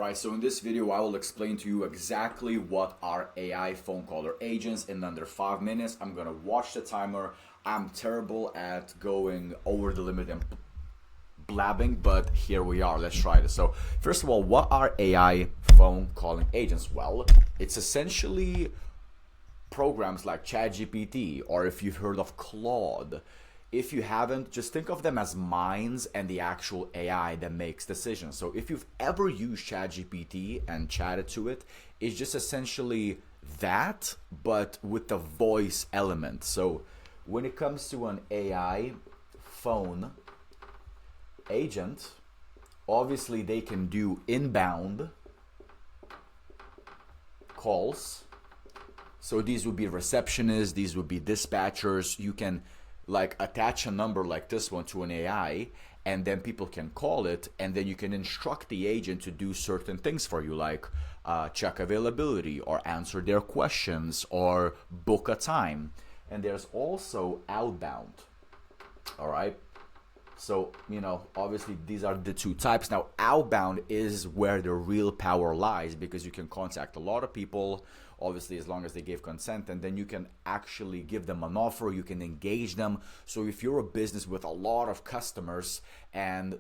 Alright, so in this video I will explain to you exactly what are AI phone caller agents in under 5 minutes. I'm gonna watch the timer. I'm terrible at going over the limit and blabbing, but here we are. Let's try this. So first of all, what are AI phone calling agents? Well, it's essentially programs like ChatGPT, or if you've heard of Claude. If you haven't, just think of them as minds and the actual AI that makes decisions. So if you've ever used ChatGPT and chatted to it, it's just essentially that, but with the voice element. So when it comes to an AI phone agent, obviously they can do inbound calls. So these would be receptionists, these would be dispatchers. You can like attach a number like this one to an AI, and then people can call it, and then you can instruct the agent to do certain things for you, like check availability or answer their questions or book a time. And there's also outbound. All right, so obviously these are the two types. Now outbound is where the real power lies, because you can contact a lot of people, obviously as long as they give consent, and then you can actually give them an offer, you can engage them. So if you're a business with a lot of customers and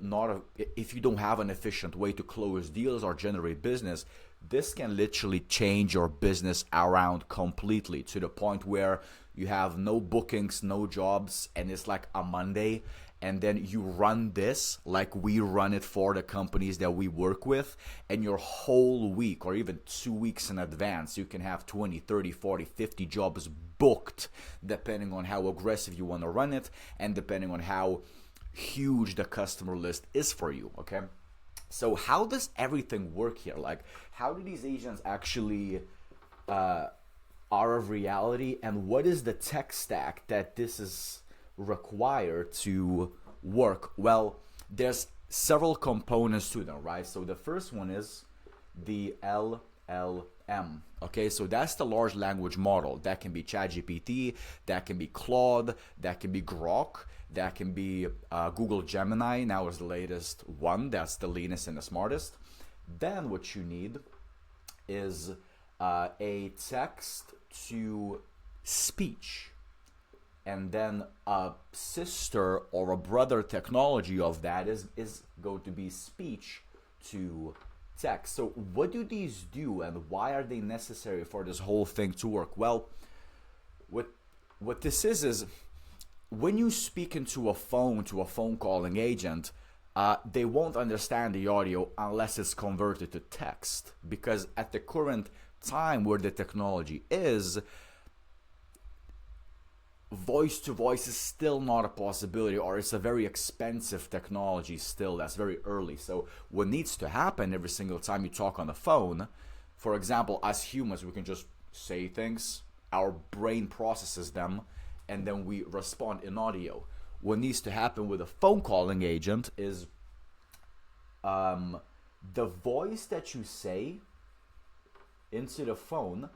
if you don't have an efficient way to close deals or generate business, this can literally change your business around completely, to the point where you have no bookings, no jobs, and it's like a Monday. And then you run this like we run it for the companies that we work with, and your whole week or even 2 weeks in advance, you can have 20, 30, 40, 50 jobs booked, depending on how aggressive you want to run it and depending on how huge the customer list is for you, okay? So how does everything work here? Like, how do these agents actually are a reality, and what is the tech stack that this is required to work? Well, there's several components to them, right? So the first one is the LLM. Okay, so that's the large language model. That can be ChatGPT, that can be Claude, that can be Grok, that can be Google Gemini. Now is the latest one. That's the leanest and the smartest. Then what you need is a text to speech, and then a sister or a brother technology of that is going to be speech to text. So what do these do, and why are they necessary for this whole thing to work? Well, what this is when you speak into a phone to a phone calling agent, they won't understand the audio unless it's converted to text, because at the current time where the technology is, voice to voice is still not a possibility, or it's a very expensive technology still. That's very early. So what needs to happen every single time you talk on the phone, for example, as humans, we can just say things, our brain processes them, and then we respond in audio. What needs to happen with a phone calling agent is the voice that you say into the phone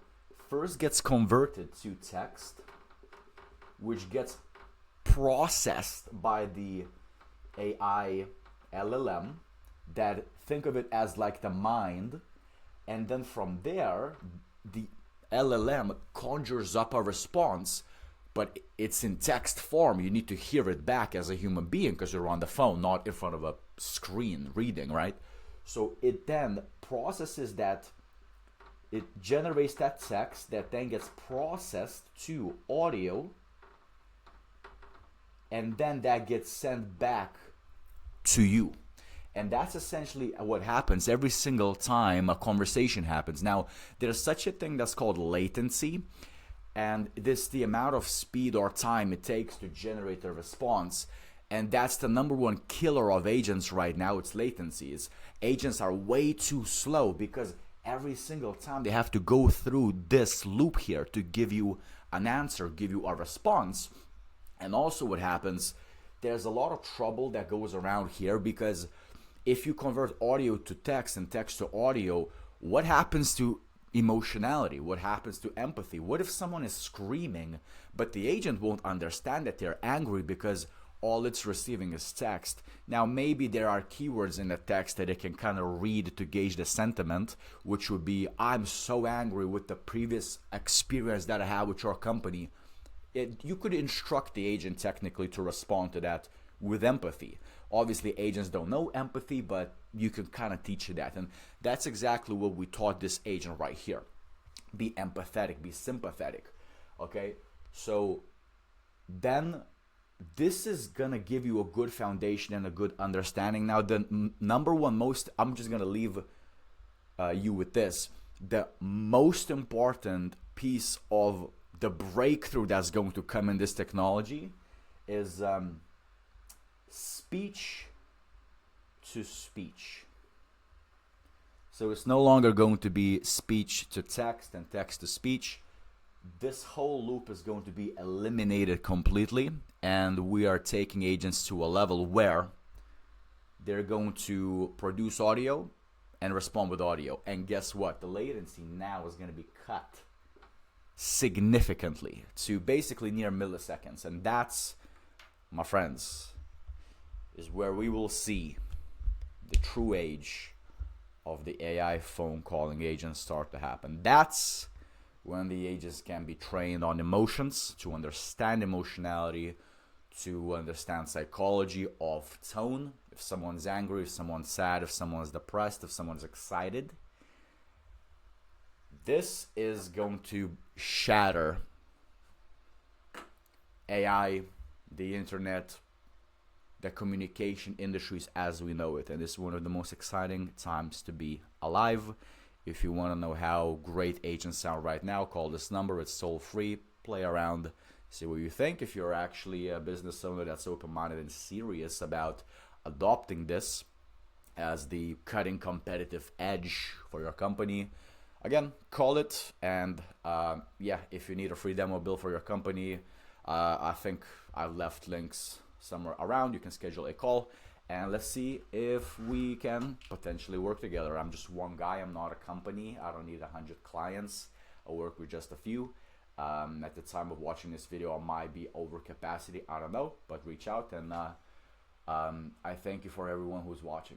first gets converted to text, which gets processed by the AI LLM, that, think of it as like the mind, and then from there the LLM conjures up a response, but it's in text form. You need to hear it back as a human being, because you're on the phone, not in front of a screen reading, right? So it then processes that, it generates that text that then gets processed to audio, and then that gets sent back to you. And that's essentially what happens every single time a conversation happens. Now, there's such a thing that's called latency, and this is the amount of speed or time it takes to generate a response. And that's the number one killer of agents right now. It's latencies. Agents are way too slow, because every single time they have to go through this loop here to give you an answer, give you a response. And also what happens, there's a lot of trouble that goes around here, because if you convert audio to text and text to audio, what happens to emotionality? What happens to empathy? What if someone is screaming, but the agent won't understand that they're angry, because all it's receiving is text. Now, maybe there are keywords in the text that it can kind of read to gauge the sentiment, which would be, I'm so angry with the previous experience that I had with your company. You could instruct the agent technically to respond to that with empathy. Obviously, agents don't know empathy, but you can kind of teach that. And that's exactly what we taught this agent right here. Be empathetic, be sympathetic. Okay? So then this is gonna give you a good foundation and a good understanding. Now, the number one I'm just gonna leave you with this. The most important piece of the breakthrough that's going to come in this technology is speech to speech. So it's no longer going to be speech to text and text to speech. This whole loop is going to be eliminated completely, and we are taking agents to a level where they're going to produce audio and respond with audio. And guess what? The latency now is going to be cut significantly to basically near milliseconds. And that's, my friends, is where we will see the true age of the AI phone calling agents start to happen. That's when the agents can be trained on emotions, to understand emotionality, to understand psychology of tone. If someone's angry, if someone's sad, if someone's depressed, if someone's excited. This is going to shatter AI, the internet, the communication industries as we know it. And it's one of the most exciting times to be alive. If you want to know how great agents sound right now, call this number. It's toll free. Play around, see what you think. If you're actually a business owner that's open-minded and serious about adopting this as the cutting competitive edge for your company, again, call it. And yeah, if you need a free demo bill for your company, I think I've left links somewhere around. You can schedule a call. And let's see if we can potentially work together. I'm just one guy. I'm not a company. I don't need 100 clients. I work with just a few. At the time of watching this video, I might be over capacity. I don't know. But reach out. And I thank you for everyone who's watching.